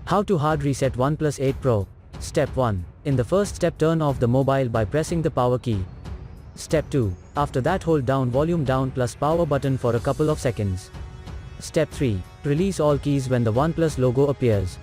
How to hard reset OnePlus 8 Pro. Step 1. In the first step, turn off the mobile by pressing the power key. Step 2. After that, hold down volume down plus power button for a couple of seconds. Step 3. Release all keys when the OnePlus logo appears.